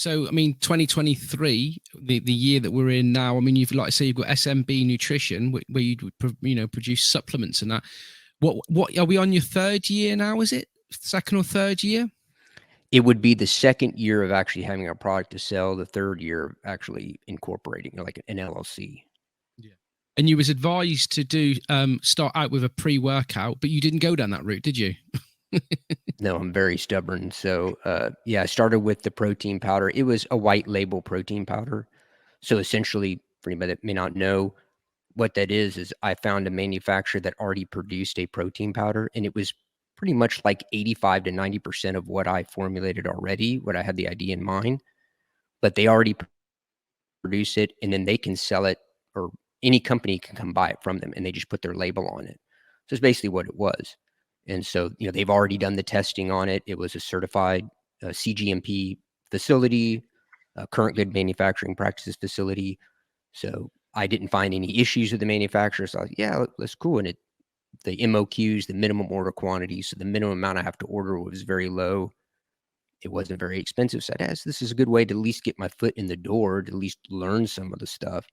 So, I mean, 2023, the year that we're in now, I mean, you've, like I say, you've got SMB Nutrition, where you produce supplements and that. What are we on your third year now? Is it second or third year? It would be the second year of actually having our product to sell, the third year of actually incorporating like an LLC. Yeah. And you was advised to do start out with a pre-workout, but you didn't go down that route, did you? No, I'm very stubborn. So, I started with the protein powder. It was a white label protein powder. So essentially, for anybody that may not know what that is I found a manufacturer that already produced a protein powder, and it was pretty much like 85 to 90% of what I formulated already, what I had the idea in mind, but they already produce it, and then they can sell it, or any company can come buy it from them, and they just put their label on it. So it's basically what it was. And so, they've already done the testing on it. It was a certified CGMP facility, current good manufacturing practices facility. So I didn't find any issues with the manufacturer. So I was like, yeah, that's cool. And the MOQs, the minimum order quantity, so the minimum amount I have to order was very low. It wasn't very expensive. So I said, this is a good way to at least get my foot in the door, to at least learn some of the stuff.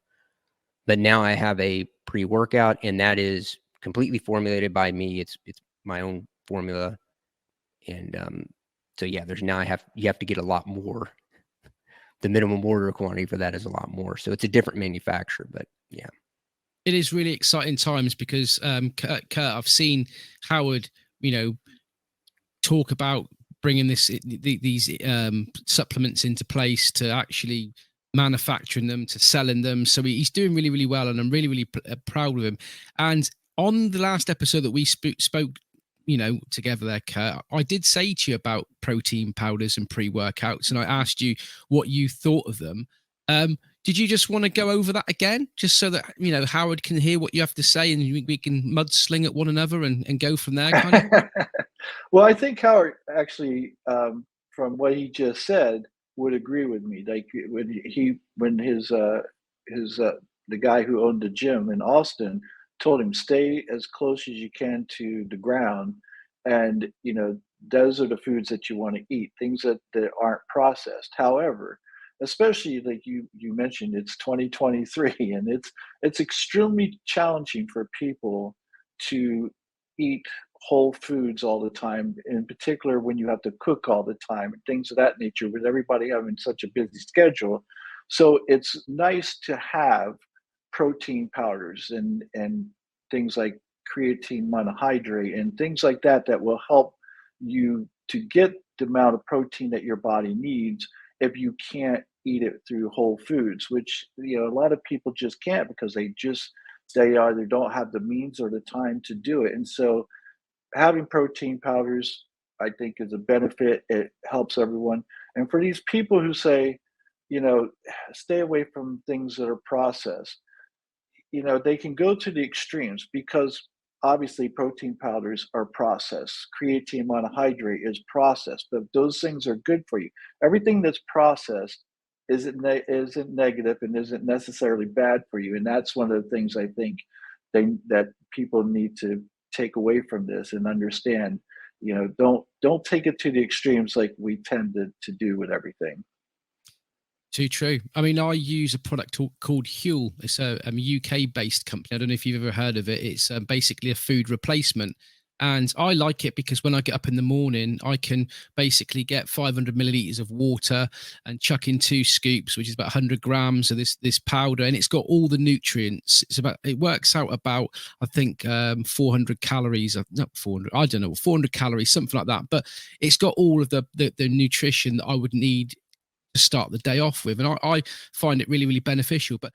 But now I have a pre-workout, and that is completely formulated by me. It's my own formula. And so yeah, you have to get a lot more. The minimum order quantity for that is a lot more. So it's a different manufacturer, but yeah. It is really exciting times because Kurt, I've seen Howard, talk about bringing these supplements into place, to actually manufacturing them, to selling them. So he's doing really, really well, and I'm really, really proud of him. And on the last episode that we spoke, together there, Kurt, I did say to you about protein powders and pre-workouts, and I asked you what you thought of them. Did you just want to go over that again, just so that Howard can hear what you have to say, and we can mudsling at one another and go from there, kind of? Well, I think Howard actually, from what he just said, would agree with me. Like when the guy who owned the gym in Austin told him, stay as close as you can to the ground, and those are the foods that you want to eat, things that aren't processed. However, especially like you mentioned, it's 2023, and it's extremely challenging for people to eat whole foods all the time, in particular when you have to cook all the time and things of that nature, with everybody having such a busy schedule. So it's nice to have protein powders and things like creatine monohydrate and things like that will help you to get the amount of protein that your body needs if you can't eat it through whole foods, which a lot of people just can't, because they either don't have the means or the time to do it. And so having protein powders, I think, is a benefit. It helps everyone. And for these people who say, stay away from things that are processed, they can go to the extremes, because obviously protein powders are processed. Creatine monohydrate is processed, but those things are good for you. Everything that's processed isn't negative and isn't necessarily bad for you. And that's one of the things I think that people need to take away from this and understand. Don't take it to the extremes like we tend to do with everything. Too true. I mean, I use a product called Huel. It's a UK-based company. I don't know if you've ever heard of it. It's basically a food replacement. And I like it because when I get up in the morning, I can basically get 500 milliliters of water and chuck in 2 scoops, which is about 100 grams of this powder. And it's got all the nutrients. It works out about, I think, 400 calories, not 400, I don't know, 400 calories, something like that. But it's got all of the nutrition that I would need to start the day off with. And I find it really, really beneficial. But